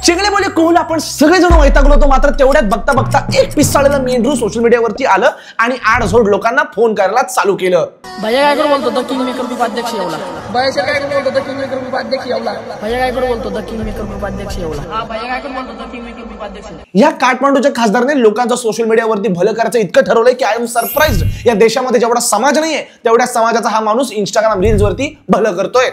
चिंगळे बोले कोहल आपण सगळेजण वैतागलो होतो, मात्र तेवढ्यात बघता बघता एक पिसाळलेलं मेंढरू सोशल मीडियावरती आलं आणि आडझोड लोकांना फोन करायला चालू केलं. भैया गायकर बोलतो द किंग मेकर ग्रुप अध्यक्ष येवला. भैया गायकर बोलतो द किंग मेकर ग्रुप अध्यक्ष येवला. भैया गायकर बोलतो द किंग मेकर ग्रुप अध्यक्ष येवला. हा भैया गायकर बोलतो द किंग मेकर ग्रुप अध्यक्ष. या काठमांडूच्या खासदाराने लोकांचं सोशल मीडियावरती भलं करायचं इतकं ठरवलंय की आय एम सरप्राइज्ड. या देशामध्ये जेवढा समाज नाहीये तेवढ्या समाजाचा हा माणूस इंस्टाग्राम रील्स वरती भलं करतोय.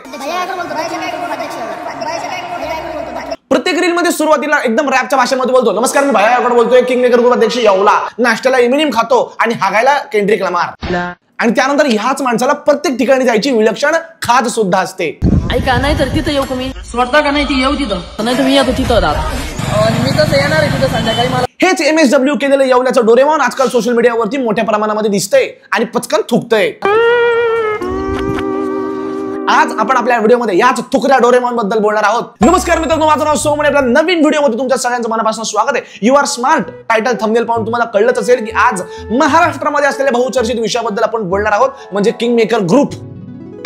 प्रत्येक रील मध्ये सुरुवातीला एकदम रॅपच्या भाषेमध्ये बोलतो, नमस्कार मी भैया गायकवाड बोलतोय, किंग मेकर ग्रुप अध्यक्ष येवला. नाश्त्याला एमिनेम खातो आणि हागायला केंड्रिक लमार. आणि त्यानंतर ह्याच माणसाला प्रत्येक ठिकाणी जायची विलक्षण खाज सुद्धा असते. ऐका नाही तर तिथं येऊ का मी? स्वतः का नाही ती येऊ तिथं, नाही तर मी येतो तिथं दादा. मी तसं येणार आहे तिथं संध्याकाळी. मला हेच MSW केलेलं येवल्याचं डोरेमॉन आजकाल सोशल मीडियावरती मोठ्या प्रमाणामध्ये दिसतंय आणि पचकन थुकतंय. आज आपण आपल्या व्हिडिओमध्ये याच थुकऱ्या डोरेमॉन बद्दल बोलणार आहोत. नमस्कार मित्रांनो, माझं नाव सोमन. आपल्या नवीन व्हिडिओमध्ये तुमच्या सगळ्यांचं मनापासून स्वागत आहे. You are smart title thumbnail पाहून तुम्हाला कळलंच असेल की आज महाराष्ट्रामध्ये असलेल्या बहुचर्चित विषयाबद्दल आपण बोलणार आहोत, म्हणजे किंग मेकर ग्रुप.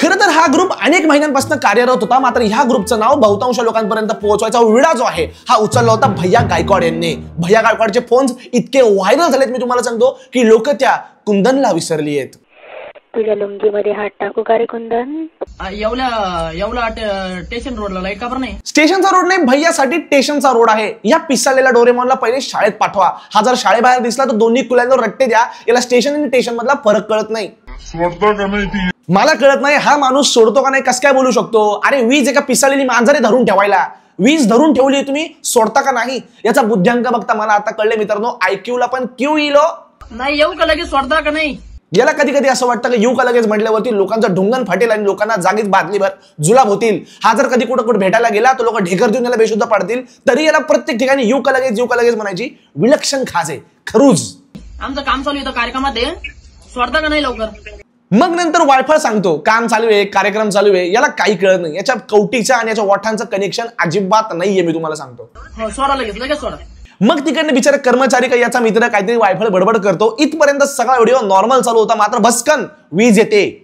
खरं तर हा ग्रुप अनेक महिन्यांपासून कार्यरत होता, मात्र ह्या ग्रुपचं नाव बहुतांश लोकांपर्यंत पोहोचवायचा विडा जो आहे हा उचलला होता भैया गायकवाड यांनी. भैया गायकवाडचे फोन्स इतके व्हायरल झालेत, मी तुम्हाला सांगतो की लोक त्या कुंदनला विसरली आहेत. तुझ्या लुंगीमध्ये हात टाकू का रे कुंदन? येवला स्टेशन रोडला लाईट का बरं नाही? स्टेशनचा रोड नाही, भैयासाठी स्टेशनचा रोड आहे. या पिसालेल्या डोरेमॉनला पहिले शाळेत पाठवा. हा जर शाळेबाहेर दिसला तर दोन्ही कुल्यांवर रट्टे द्या. याला स्टेशन आणि स्टेशन मधला फरक कळत नाही. मला कळत नाही हा माणूस सोडतो का नाही, कस काय बोलू शकतो? अरे वीज एका पिसालेली मांजरे धरून ठेवायला, वीज धरून ठेवली तुम्ही, सोडता का नाही? याचा बुद्ध्यांक बघता मला आता कळले मित्रांनो, IQ ला पण क्यू इलो नाही. येऊ का लगेच सोडता का नाही? याला कधी कधी असं वाटतं की येऊ का लगेच म्हटल्यावरती लोकांचा ढुंगण फाटेल आणि लोकांना जागीच बादलीभर जुलाब होतील. हा जर कधी कुठं भेटायला गेला तर लोक ढेकर देऊन याला बेशुद्ध पाडतील. तरी याला प्रत्येक ठिकाणी येऊ का लगेच म्हणायची विलक्षण खास आहे. खरूज आमचं काम चालू आहे कार्यक्रमात, सोडता का नाही लवकर? मग नंतर वायफळ सांगतो काम चालू आहे, कार्यक्रम चालू आहे. याला काही कळत नाही. याच्या कवटीचं आणि याच्या ओठांचं कनेक्शन अजिबात नाहीये, मी तुम्हाला सांगतो. सोडा लगेच सोडा. मग तिकडनं बिचारा कर्मचारी का याचा मित्र काहीतरी वायफळ बडबड करतो. इथपर्यंत सगळा व्हिडिओ नॉर्मल चालू होता, मात्र भस्कन वीज येते.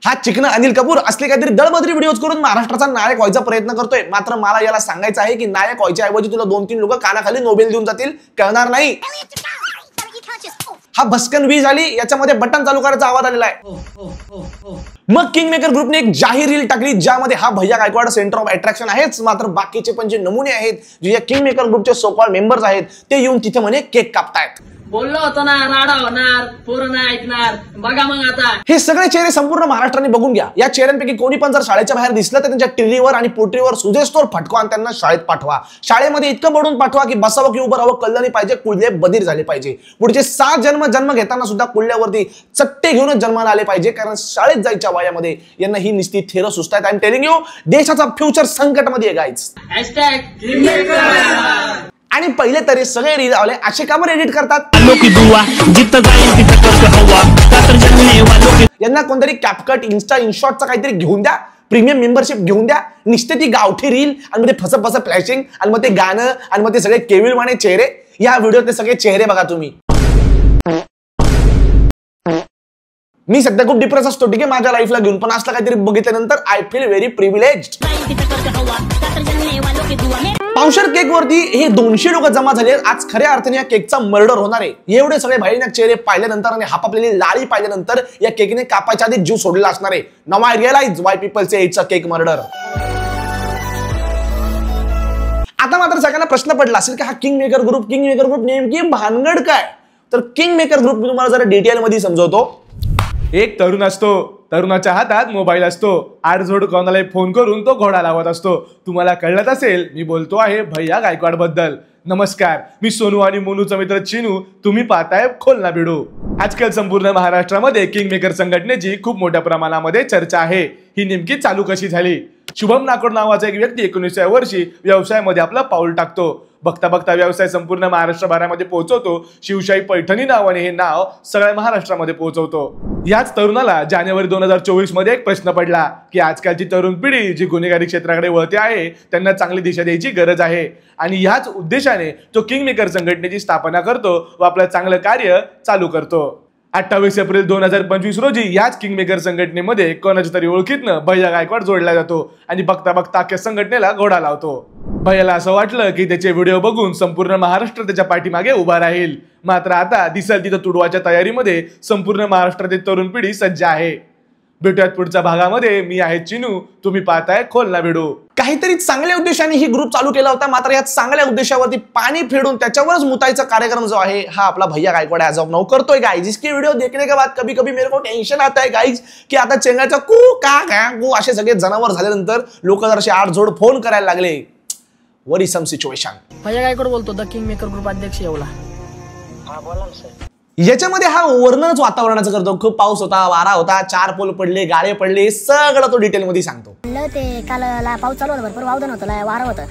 हा चिकन अनिल कपूर असले काहीतरी दळबद्री व्हिडिओज करून महाराष्ट्राचा नायक व्हायचा प्रयत्न करतोय. मात्र मला याला सांगायचं आहे की नायक व्हायच्या ऐवजी तुला 2-3 लोक कानाखाली नोबेल देऊन जातील, कळणार नाही. हा भस्कन वीज आली, याच्यामध्ये बटन चालू करायचा आवाज आलेला आहे. मग किंग मेकर ग्रुपने एक जाहीर रील टाकली ज्यामध्ये हा भैया गायकवाड सेंटर ऑफ अट्रॅक्शन आहेच, मात्र बाकीचे पण जे नमुने आहेत, जे या किंग मेकर ग्रुपचे सोकॉल्ड मेंबर्स आहेत, ते येऊन तिथे म्हणे केक कापतायत. बोललो होतो ना राडा होणार, पोरं नाही ऐकणार. बघा मग आता हे सगळे चेहरे संपूर्ण महाराष्ट्राने बघून घ्या. या चेहऱ्यांपैकी कोणी पण जर शाळेच्या बाहेर दिसलं तर त्यांच्या टिल्लीवर आणि पोटरीवर सुजेस्तोर फटका आणि त्यांना शाळेत पाठवा. शाळेमध्ये इतकं बडून पाठवा की बसावं की उभं राहावं कळलं नाही पाहिजे, कुल्ले बधीर झाले पाहिजे. पुढचे 7 जन्म घेताना सुद्धा कुल्ल्यावरती चट्टे घेऊनच जन्माला आले पाहिजे, कारण शाळेत जायच्या वयामध्ये यांना ही निस्ती थेरं सुचतायत. आय एम टेलिंग यू, देशाचा फ्युचर संकटमध्ये आहे गाईज. आणि पहिले तरी सगळे रील आले असे का बरं एडिट करतात? यांना कोणतरी कॅपकट, इन्स्टा, इनशॉटचा काहीतरी घेऊन द्या, प्रीमियम मेंबरशिप घेऊन द्या. निश्चित ती गावठी रील आणि मध्ये फसं फ्लॅशिंग आणि मग ते गाणं आणि मग ते सगळे केविलवाणे चेहरे. या व्हिडिओतले सगळे चेहरे बघा तुम्ही. मी सध्या खूप डिप्रेस असतो, ठीक आहे, माझ्या लाईफला घेऊन, पण असलं काहीतरी बघितल्यानंतर आय फील व्हेरी प्रिव्हिलेज्ड. पावशर केक वरती हे 200 लोक जमा झाले. आज खऱ्या अर्थाने या केकचा मर्डर होणार आहे. एवढे सगळे भयानक चेहरे पाहिल्यानंतर आणि हापापलेली लाळी पाहिल्यानंतर या केकने कापायच्या आधी जीव सोडलेला असणार आहे. Now I realise why people say it's a cake murder. आता मात्र सगळ्यांना प्रश्न पडला असेल की हा किंग मेकर ग्रुप नेमकी भानगड काय? तर किंग मेकर ग्रुप मी तुम्हाला जरा डिटेल मध्ये समजवतो. एक तरुण असतो, तरुणाच्या हातात मोबाईल असतो. आडझोड कोणाला फोन करून तो घोडा लावत असतो. तुम्हाला कळत असेल मी बोलतो आहे भैया गायकवाड बद्दल. नमस्कार, मी सोनू आणि मोनूचा मित्र चिनू. तुम्ही पाहताय खोलना बिडू. आजकाल संपूर्ण महाराष्ट्रामध्ये किंग मेकर संघटनेची खूप मोठ्या प्रमाणामध्ये चर्चा आहे. ही नेमकी चालू कशी झाली? शुभम नाकोड नावाचा एक व्यक्ती 19व्या वर्षी व्यवसायामध्ये आपलं पाऊल टाकतो. बघता बघता व्यवसाय संपूर्ण महाराष्ट्रभरामध्ये पोहोचवतो. शिवशाही पैठणी नावाने हे नाव सगळ्या महाराष्ट्रामध्ये पोहोचवतो. याच तरुणाला जानेवारी 2024 मध्ये एक प्रश्न पडला की आजकालची तरुण पिढी जी गुन्हेगारी क्षेत्राकडे वळते आहे, त्यांना चांगली दिशा द्यायची गरज आहे. आणि याच उद्देशाने तो किंग मेकर संघटनेची स्थापना करतो व आपलं चांगलं कार्य चालू करतो. 28 एप्रिल 2025 रोजी याच किंगमेकर संघटनेमध्ये कोणाच्या तरी ओळखीतनं भैया गायकवाड जोडला जातो आणि बघता बघता अख्ख्या संघटनेला घोडा लावतो. भैयाला असं वाटलं की त्याचे व्हिडिओ बघून संपूर्ण महाराष्ट्र त्याच्या पाठीमागे उभा राहील. मात्र आता दिसेल तिथं तुडवाच्या तयारीमध्ये संपूर्ण महाराष्ट्रातील तरुण पिढी सज्ज आहे. भेटूयात पुढच्या भागामध्ये. मी आहे चिनू, तुम्ही पाहताय खोलना व्हिडिओ. काहीतरी चांगल्या उद्देशाने ही ग्रुप चालू केला होता, मात्र या चांगल्या उद्देशावरती पाणी फेडून त्याच्यावरच मुतायचा कार्यक्रम जो आहे हा आपला भैया गायकवाड ॲज ऑफ नाउ करतोय गाइस. जिसके वीडियो देखने के बाद कभी कभी मेरे को टेंशन आता है गाइस की आता चेंगाचा कू का गू असे सगळे जनावर झाल्यानंतर लोक जर असे आडजोड फोन करायला लागले. वरी सम सिच्युएशन. भैया गायकवाड बोलतो, द किंग मेकर ग्रुप अध्यक्ष येवला. याच्यामध्ये हा वर्णनच वातावरणाचं करतो. खूप पाऊस होता, वारा होता, 4 पोल पडले, गाळे पडले, सगळं तो डिटेल मध्ये सांगतो. ते काल पाऊस चालू होता, भरपूर वावदन होतं, वारं होतं,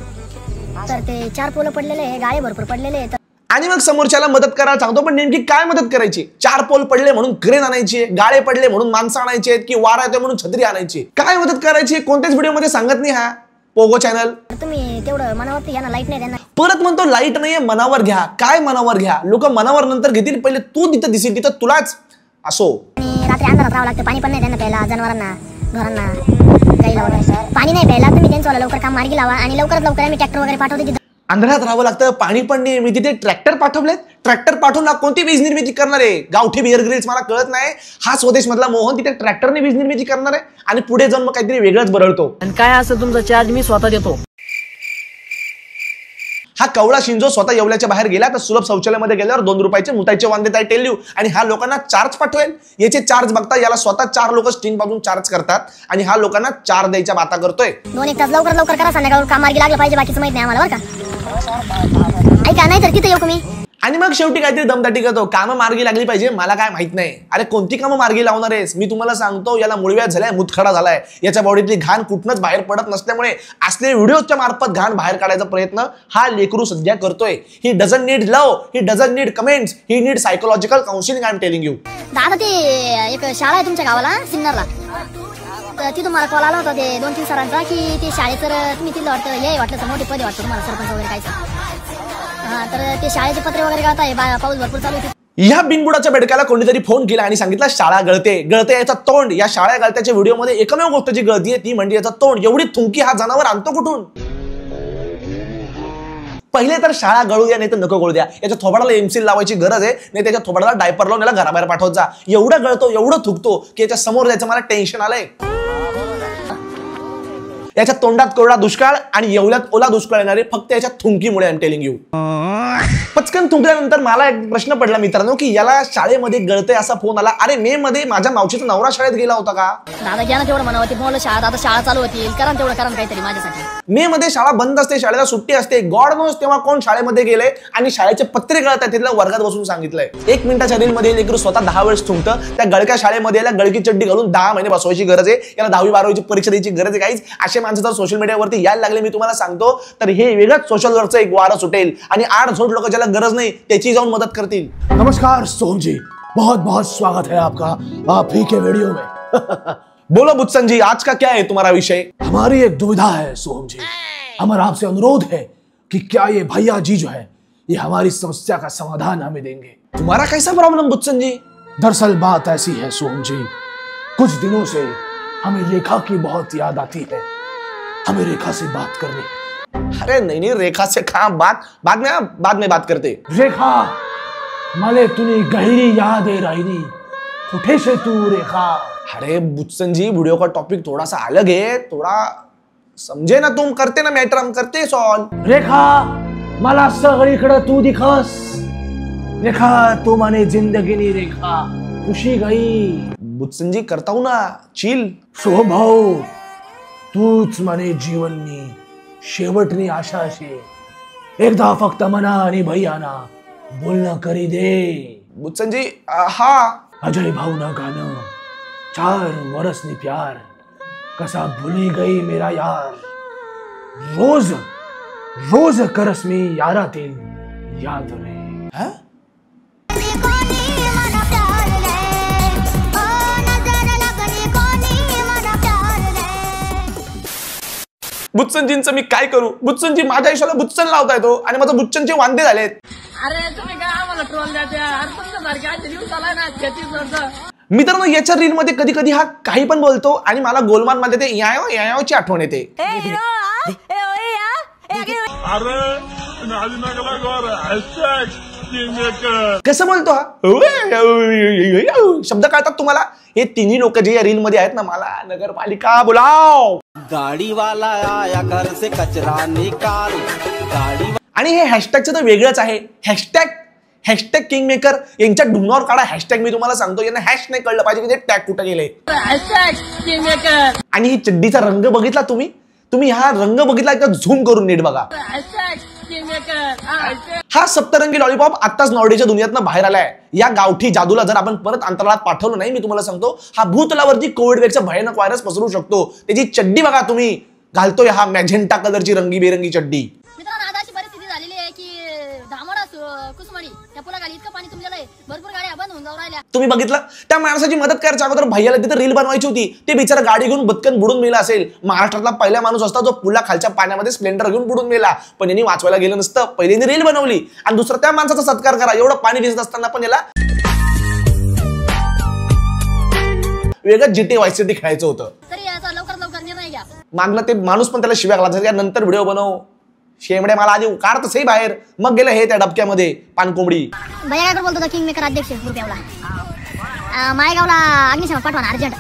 तर ते 4 पोल पडलेले, गाळे भरपूर पडलेले. आणि मग समोरच्याला मदत करायला सांगतो, पण नेमकी काय मदत करायची? 4 पोल पडले म्हणून क्रेन आणायची, गाळे पडले म्हणून माणसं आणायची, की वारा येतोय म्हणून छत्री आणायची? काय मदत करायची कोणत्याच व्हिडिओ मध्ये सांगत नाही हा पोगो चॅनल. तुम्ही तेवढं मनावरती घ्या ना, लाईट नाही त्यांना. परत म्हणतो लाईट नाहीये, मनावर घ्या. काय मनावर घ्या? लोक मनावर नंतर घेतील, पहिले तू तिथं दिसेल तिथं तुलाच असो. आणि रात्री अंधारात राहावं लागतं, पाणी पण नाही त्यांना प्यायला, जनावरांना, घरांना, गाईला वगैरे पाणी नाही प्यायला. तुम्ही त्यांचं लवकर काम मार्गी लावा आणि लवकरात लवकर आम्ही ट्रॅक्टर वगैरे पाठवतो. अंधारात राहावं लागतं, पाणी पण नाही. मी तिथे ट्रॅक्टर पाठवलेत. ट्रॅक्टर पाठवून कोणती वीज निर्मिती करणार आहे? गावठी बिअर ग्रिल्स मला कळत नाही. हा स्वदेश मधला मोहन तिथे ट्रॅक्टरने वीज निर्मिती करणार आहे आणि पुढे जाऊन मग काहीतरी वेगळंच बरळतो. आणि काय असं तुमचा चार्ज मी स्वतः देतो. हा कवळा शिंजो स्वतः येवल्याच्या बाहेर गेला तर सुलभ शौचालयामध्ये गेल्यावर 2 रुपयाचे मुतायचे वांदे ताई टेल यू. आणि हा लोकांना चार्ज पाठवेल. याचे चार्ज बघता याला स्वतः 4 लोक स्टिंग पासून चार्ज करतात आणि हा लोकांना 4 द्यायच्या बाता करतोय. 2-1 तास लवकर करा, संध्याकाळी काम मार्गी लागलं पाहिजे, बाकीचं माहित नाही आम्हाला बरं का. ऐका नाही तर तिथे येऊ मी. आणि मग शेवटी काहीतरी दमदाटी करतो, कामं मार्गी लागली पाहिजे. मला काय माहित नाही. अरे कोणती कामं मार्गी लावणार आहेस? मी तुम्हाला सांगतो, याला मुळव्याध झालाय, मुतखडा झालाय. याच्या बॉडीतली घाण कुठनच बाहेर पडत नसल्यामुळे असले व्हिडिओच्या मार्फत घाण बाहेर काढायचा प्रयत्न हा लेकरू सध्या करतोय. He doesn't need love, he doesn't need comments, he need psychological counselling. I am telling you. दादा ते एक शाळा आहे तुमच्या गावाला सिन्नरला, तर तिथून मला कॉल आला होता ते 2-3 सरांचा की ते शाळेत तुम्ही तिथं वाटलं मोठे पदे वाटतं तुम्हाला, सरपंच वगैरे काय. हा, तर ते शाळेचे पत्रे वगैरे गात आहे, पाऊस भरपूर चालू आहे. या बिनबुडाच्या बेडकाला कोणीतरी फोन केला आणि सांगितलं शाळा गळते याचा तोंड. या शाळा गळत्याच्या व्हिडिओमध्ये एकमेव गोष्ट जी गळतीये ती म्हणजे याचा तोंड. एवढी थुंकी हा जनावर आणतो कुठून? पहिले तर शाळा गळू द्या, नाही तर नको गळू द्या. याच्या थोबाडाला एमसील लावायची गरज आहे, नाही त्याच्या थोबाडाला डायपर लावून याला घराबाहेर पाठवत जा. एवढं गळतो, एवढं थुकतो की याच्या समोर जायचं मला टेन्शन आलंय. याच्या तोंडात कोरडा दुष्काळ आणि एवढ्यात ओला दुष्काळ येणारे फक्त याच्या थुंकीमुळे. I am telling you. पचकन थुंकल्यानंतर मला एक प्रश्न पडला मित्रांनो की याला शाळेमध्ये गळते असा फोन आला. अरे मे मध्ये माझ्या मावशीचा नवरा शाळेत गेला होता का? दादा घ्या ना तेवढं म्हणावं, बोल शाळा आता शाळा चालू होतील, करा तेवढं करा काहीतरी माझ्यासाठी. मे मध्ये शाळा बंद असते, शाळेला सुट्टी असते. गॉड नोस तेव्हा कोण शाळेमध्ये गेले आणि शाळेचे पत्रे गळतात तिथल्या वर्गात बसून सांगितलंय. 1 मिनिटाच्या रील मध्ये लेकरू स्वतः 10 वेळेस थुंकतं. त्या गळक्या शाळेमध्ये याला गळकी चड्डी घालून 10 महिने बसवायची गरज आहे. याला 10वी-12वीची परीक्षा द्यायची गरज आहे. काहीच असे माणसं जर सोशल मीडियावरती यायला लागले, मी तुम्हाला सांगतो, तर हे वेगळंच सोशल वर्कचं एक वारं सुटेल आणि 8 लोक ज्याला गरज नाही त्याची जाऊन मदत करतील. नमस्कार सोहम जी, बहुत बहुत स्वागत है आपका आप ही के वीडियो में. बोलो बुच्चन जी, आज का क्या है तुम्हारा विषय? हमारी एक दुविधा है सोहम जी. हमारा आपसे अनुरोध है कि क्या ये भैया जी जो है ये हमारी समस्या का समाधान हमें देंगे. तुम्हारा कैसा प्रॉब्लम बुच्चन जी? दरअसल बात ऐसी है सोहम जी, कुछ दिनों से हमें रेखा की बहुत याद आती है. हमें रेखा से बात करनी है. अरे नहीं, रेखा से कहा बाद में बात करते. रेखा, मले तुनी गहरी यादें राहिली, कुठे से तू रेखा. अरे बुच्चन जी, वीडियो का टॉपिक थोड़ा सा अलग है, थोड़ा समझे ना तुम. करते ना मॅटर, हम करते सॉल्व. रेखा, मला सगळीकडे तू दिखस. रेखा, तू माने जिंदगीनी रेखा खुशी गई. बुच्चन जी करता हूं ना, चिल. सोहम भाऊ, तूच माने जीवननी शेवटनी आशा शे. एकदा फक्त मना आणि भैयाना बोलणं करी दे. बुच्चन जी हा. अजय भाऊ ना गाणं 4 वर्षनी प्यार कसा भुली गई मेरा यार. रोज रोज करस मी यारातील याद रे. हा? बुच्चनजींचं मी काय करू? बुच्चनजी माझ्या आयुष्याला बुच्चन लावताय तो आणि माझं बुच्चनचे वांदे झालेत. अरे तुम्ही काय आम्हाला ट्रोल द्यायचे अरे तुमच्यासारखे आज दिवस आलाय ना 33 वर्ष. मित्रांनो, याच्या रील मध्ये कधी कधी हा काही पण बोलतो आणि मला गोलमाल मध्ये ते यायोची आठवण येते. कसं बोलतो हा? शब्द कळतात तुम्हाला? हे तिन्ही लोक जे या रील मध्ये आहेत ना, मला नगरपालिका बोलाव, गाडी वाला आया घर से कचरा निकाल, गाडी. आणि हे हॅशटॅगचं तर वेगळंच आहे. हॅशटॅग किंग मेकर यांच्या ढुंगावर काढा हॅशटॅग. मी तुम्हाला सांगतो, यांना हॅश नाही कळलं पाहिजे की ते टॅग कुठे गेले. आणि ही चड्डीचा रंग बघितला तुम्ही हा रंग बघितला का? झूम करून नीट बघा. हा सप्तरंगी लॉलीपॉप आताच नॉर्डेच्या दुनियातनं बाहेर आलाय. या गावठी जादूला जर आपण परत अंतराळात पाठवलं नाही, मी तुम्हाला सांगतो हा भूतलावरती कोविड वेगचा भयानक व्हायरस पसरू शकतो. त्याची चड्डी बघा तुम्ही, घालतोय हा मॅजेंटा कलरची रंगीबेरंगी चड्डी. मित्रांनो, आज अशी परिस्थिती झालेली आहे की धामोडा कुसमाडी त्या पुलाखाली इतकं पाणी तुमच्याला भरपूर गाड्या बंद होऊन जाऊ राहिल्या. तुम्ही बघितलं त्या माणसाची मदत करायच्या अगोदर भैयाला तिथे रील बनवायची होती. ते बिचारा गाडी घेऊन बदकन बुडून मेला असेल. महाराष्ट्रातला पहिला माणूस असता जो पुला खालच्या पाण्यामध्ये स्प्लेंडर घेऊन बुडून मेला. पण यांनी वाचवायला गेलं नसतं, पहिल्यांदा रील बनवली आणि दुसरं त्या माणसाचा सत्कार करा. एवढं पाणी दिसत असताना पण याला वेगळं जीटी वाईस सिटी खेळायचं होतं. तरी याचा लवकर निर्णय घ्या. मागला ते माणूस पण त्याला शिव्या घालायचा, नंतर व्हिडिओ बनव. शेमडे मला आधी काढ तसंही बाहेर, मग गेलं हे त्या डबक्यामध्ये पानकोंबडी. भैया काय बोलतो किंग मेकर अध्यक्ष गुरुदेवला मायगावला अग्निशामक पाठवा अर्जंट.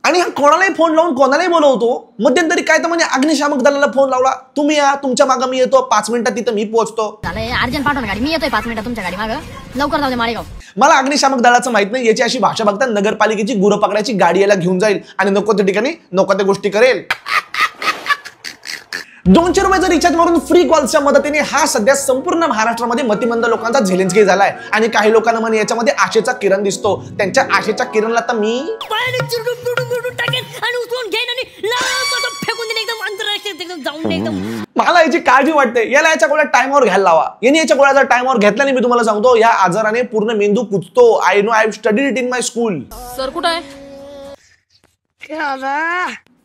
आणि हा कोणालाही फोन लावून कोणालाही बोलवतो. मध्यंतरी काय तर म्हणजे अग्निशामक दलाला फोन लावला, तुम्ही या, तुमच्या मागं मी येतो, 5 मिनिटात तिथं मी पोहोचतो. अर्जंट पाठवा गाडी, मी येतोय 5 मिनिटात तुमच्या गाडी मागं, लवकर जाऊ दे माळेगाव. मला अग्निशामक दलाचं माहित नाही, याची अशी भाषा बघता नगरपालिकेची गुरं पकडायची गाडी याला घेऊन जाईल आणि नको त्या ठिकाणी नको त्या गोष्टी करेल. 200 रुपयाचं रिचार्ज मारून फ्री कॉल्सच्या मदतीने हा सध्या संपूर्ण महाराष्ट्रामध्ये मतिमंद लोकांचा झेलेन्स्की झालाय. आणि काही लोकांना म्हणे याच्यामध्ये आशेचा किरण दिसतो. त्यांच्या आशेच्या किरणला तर मी मला याची काळजी वाटते. याला याच्या गोळ्या टाइमवर घ्यायला लावा. याने याच्या गोळ्याचा टाइमवर घेतला नाही, मी तुम्हाला सांगतो या आजाराने पूर्ण मेंदू कुचतो. I know, I have studied it in my school. Sir कुठं आहे?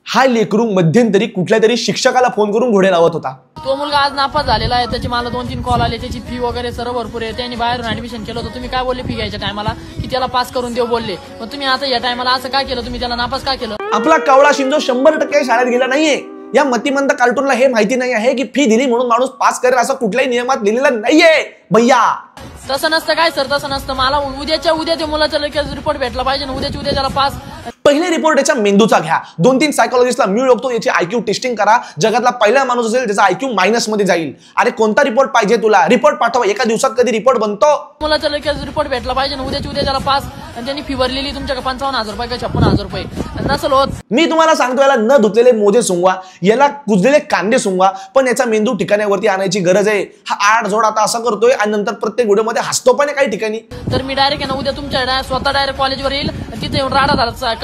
हा लेकरू मध्यंतरी कुठल्या तरी शिक्षकाला फोन करून घोडे लावत होता. तो मुलगा आज नापास झालेला आहे. त्याची मला 2-3 कॉल आले. त्याची फी वगैरे सर्व भरपूर आहे. त्यांनी बाहेरून ऍडमिशन केलं होतं. तुम्ही काय बोलले फी घ्यायच्या टायमाला की त्याला पास करून देऊ बोलले. पण तुम्ही आता या टायमाला असं काय केलं? तुम्ही त्याला नापास का केलं? आपला कावळा शिंदो 100% शाळेत गेला नाहीये. या मतिमंद कार्टूनला हे माहिती नाही आहे की फी दिली म्हणून माणूस पास करेल असं कुठल्याही नियमात लिहिलेलं नाहीये भैया. तसं नसतं काय सर, तसं नसतं. मला उद्याच्या उद्या ते मुलाचा लगेच रिपोर्ट भेटला पाहिजे ना. उद्याच्या उद्या त्याला पास. पहिले रिपोर्ट याच्या मेंदूचा घ्या. 2-3 सायकोलॉजिस्टला मी ओळखतो, याची आयक्यू टेस्टिंग करा. जगातला पहिला माणूस असेल ज्याचा आयक्यू मायनस मध्ये जाईल. अरे कोणता रिपोर्ट पाहिजे तुला? रिपोर्ट पाठवा. एका दिवसात कधी रिपोर्ट बनतो? मुलाचा लगेच रिपोर्ट भेटला पाहिजे ना. उद्याच्या उद्या त्याला पास. आणि त्यांनी फी भरलेली तुमच्याकडे 55,000 रुपये का 56,000 रुपये नसल होत. मी तुम्हाला सांगतो याला न धुतलेले मोजे सुंगवा, याला कुजलेले कांदे सुंगवा, पण याचा मेंदू ठिकाण्यावरती आणायची गरज आहे. हा आठ जोड आता असा करतोय आणि नंतर प्रत्येक व्हिडिओमध्ये हसतो पण काही ठिकाणी. तर मी डायरेक्ट आहे ना उद्या तुमच्या स्वतः डायरेक्ट कॉलेजवर येईल. तिथे येऊन राडा झाला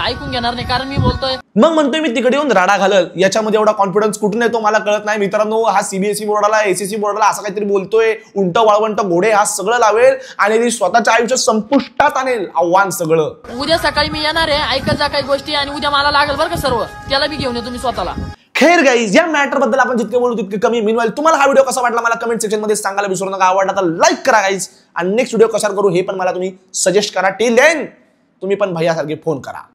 ऐकून घेणार नाही, कारण मी बोलतोय. मग म्हणतोय मी तिकडे येऊन राडा घालल. याच्यामध्ये एवढा कॉन्फिडन्स कुठून येतो मला कळत नाही. मित्रांनो, हा सीबीएसई बोर्डाला एसएससी बोर्डाला असं काहीतरी बोलतोय. उंट वाळवंट घोडे हा सगळं लावेल आणि स्वतःच्या आयुष्य संपुष्टात आणेल. आव्हान सगळं. उद्या सकाळी मी येणार आहे. ऐकत जा काही गोष्टी आणि उद्या मला लागेल बरं का सर्व. त्याला बी घेऊन ये तुम्ही स्वतःला. खैर गाईज, या मॅटर बद्दल आपण जितके बोलू तितके कमी. मीनवाईल तुम्हाला हा व्हिडिओ कसा वाटला मला कमेंट सेक्शन मध्ये सांगायला विसरू नका. आवडला तर लाईक करा गाईज. आणि नेक्स्ट व्हिडिओ कसा करू हे पण मला तुम्ही सजेस्ट करा. टिल देन तुम्ही पण भैयासारखे फोन करा.